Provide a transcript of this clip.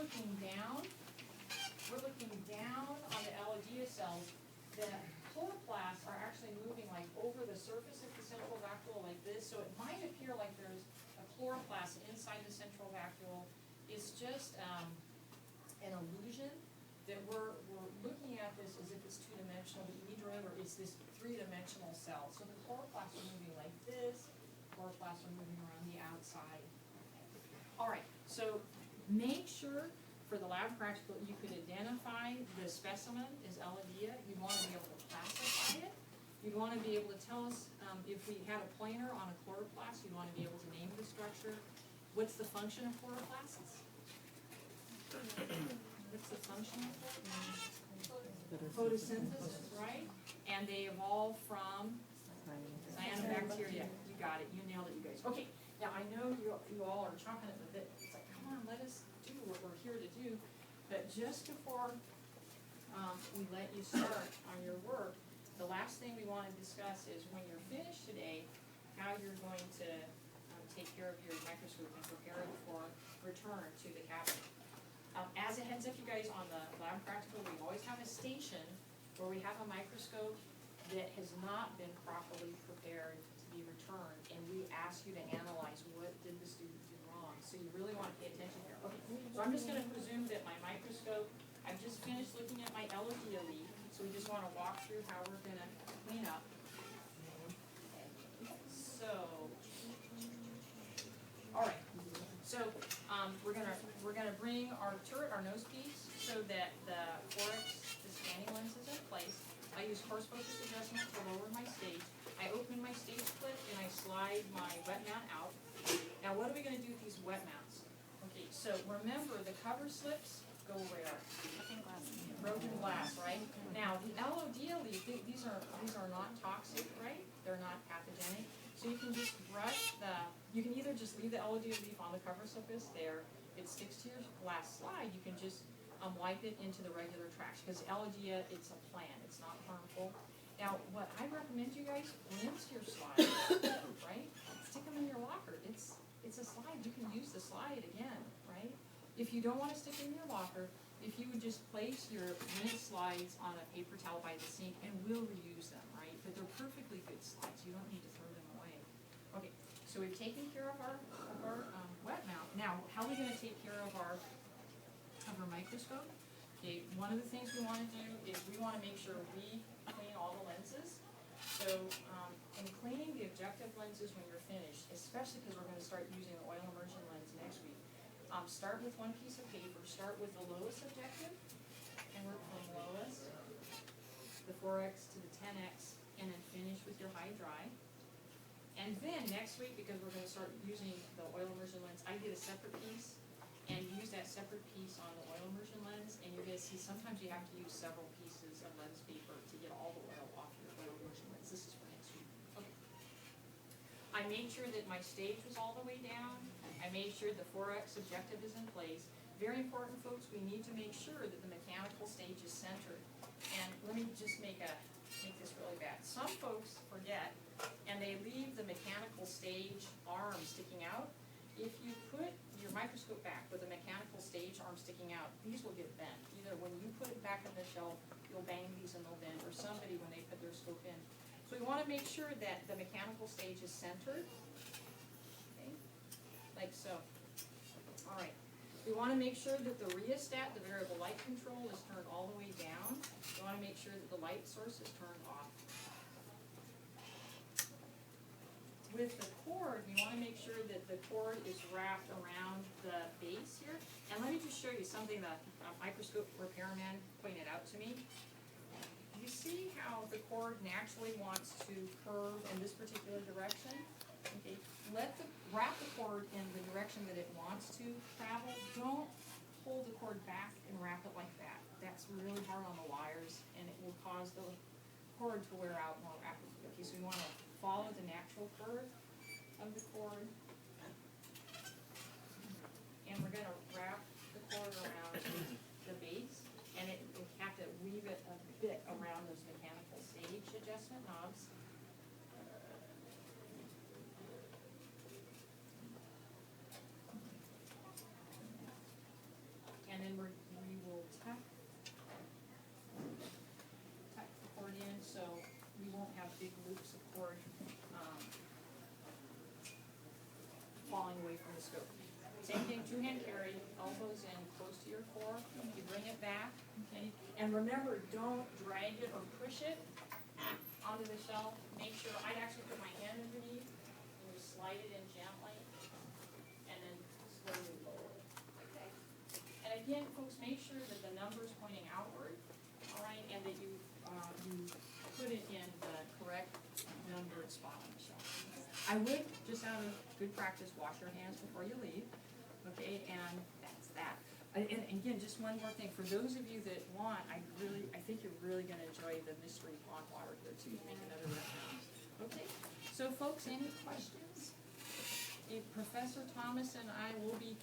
looking down on the Alodia cells, the chloroplasts are actually moving like over the surface of the central vacuole like this, so it might appear like there's a chloroplast inside the central vacuole. It's just an illusion that we're looking at this as if it's two-dimensional, but you need to remember it's this three-dimensional cell. So the chloroplasts are moving like this, chloroplasts are moving around the outside. All right, so make sure for the lab practical you could identify the specimen as Alodia. You want to be able to classify it. You want to be able to tell us if we had a planer on a chloroplast, you want to be able to name the structure. What's the function of chloroplasts? What's the function of it? Photosynthesis, right? And they evolve from cyanobacteria. You got it. You nailed it, you guys. Okay. Now I know you all are chomping at the bit. It's like, come on, let us do what we're here to do. But just before we let you start on your work, the last thing we want to discuss is when you're finished today, how you're going to take care of your microscope and prepare it for return to the cabinet. As a heads up, you guys, on the lab practical, we always have a station where we have a microscope that has not been properly prepared to be returned, and we ask you to analyze what did the student do wrong. So you really want to pay attention here. Okay, so I'm just going to presume that my microscope, I've just finished looking at my Alodia leaf, so we just want to walk through how we're going to clean up. So, all right. So we're gonna bring our turret, our nose piece, so that the Forex, the scanning lens is in place. I use coarse focus adjustment to lower my stage. I open my stage clip and I slide my wet mount out. Now what are we gonna do with these wet mounts? Okay, so remember the cover slips go where? Broken glass, right? Now the Alodia leaf, these are not toxic, right? They're not pathogenic. So you can just brush you can either just leave the Alodia leaf on the cover surface there. If it sticks to your glass slide, you can just wipe it into the regular trash, because Alodia, it's a plant, it's not harmful. Now, what I recommend you guys, rinse your slides, right? Stick them in your locker. It's a slide, you can use the slide again, right? If you don't want to stick it in your locker, if you would just place your rinsed slides on a paper towel by the sink, and we'll reuse them, right? But they're perfectly good slides, you don't need to throw them away. Okay, so we've taken care of our wet mount. Now, how are we going to take care of our microscope? Okay, one of the things we want to do is we want to make sure we clean all the lenses. So, in cleaning the objective lenses when you're finished, especially because we're going to start using the oil immersion lens next week, start with one piece of paper. Start with the lowest objective, and work from lowest, the 4x to the 10x, and then finish with your high dry. And then next week, because we're going to start using the oil immersion lens, I did a separate piece and use that separate piece on the oil immersion lens, and you're going to see sometimes you have to use several pieces of lens paper to get all the oil off your oil immersion lens. This is for next week. Okay. I made sure that my stage was all the way down. I made sure the 4x objective is in place. Very important, folks, we need to make sure that the mechanical stage is centered. And let me just make this really bad. Some folks forget, and they leave the mechanical stage arm sticking out. If you put your microscope back with the mechanical stage arm sticking out, these will get bent. Either when you put it back on the shelf, you'll bang these and they'll bend, or somebody when they put their scope in. So we want to make sure that the mechanical stage is centered, okay, like so. All right. We want to make sure that the rheostat, the variable light control, is turned all the way down. We want to make sure that the light source is turned off. With the cord, we want to make sure that the cord is wrapped around the base here. And let me just show you something that a microscope repairman pointed out to me. You see how the cord naturally wants to curve in this particular direction? Okay, wrap the cord in the direction that it wants to travel. Don't hold the cord back and wrap it like that. That's really hard on the wires, and it will cause the cord to wear out more rapidly. Okay, so we want to follow the natural curve of the cord, and we're going to wrap the cord around the base, and we have to weave it a bit around those mechanical stage adjustment knobs. And the scoop. Same thing, two-hand carry, elbows in close to your core, you bring it back, okay? And remember, don't drag it or push it onto the shelf. Make sure, I'd actually put my hand underneath, and you slide it in gently, and then slowly lower it. Okay. And again, folks, make sure that the number's pointing outward, all right, and that you put it in the correct numbered spot on the shelf. I would, just out of good practice, wash your hands before you leave, okay, and that's that. And again, just one more thing, for those of you that want, I think you're really gonna enjoy the mystery pond water here too, to make another reference. Okay, so folks, any questions? Professor Thomas and I will be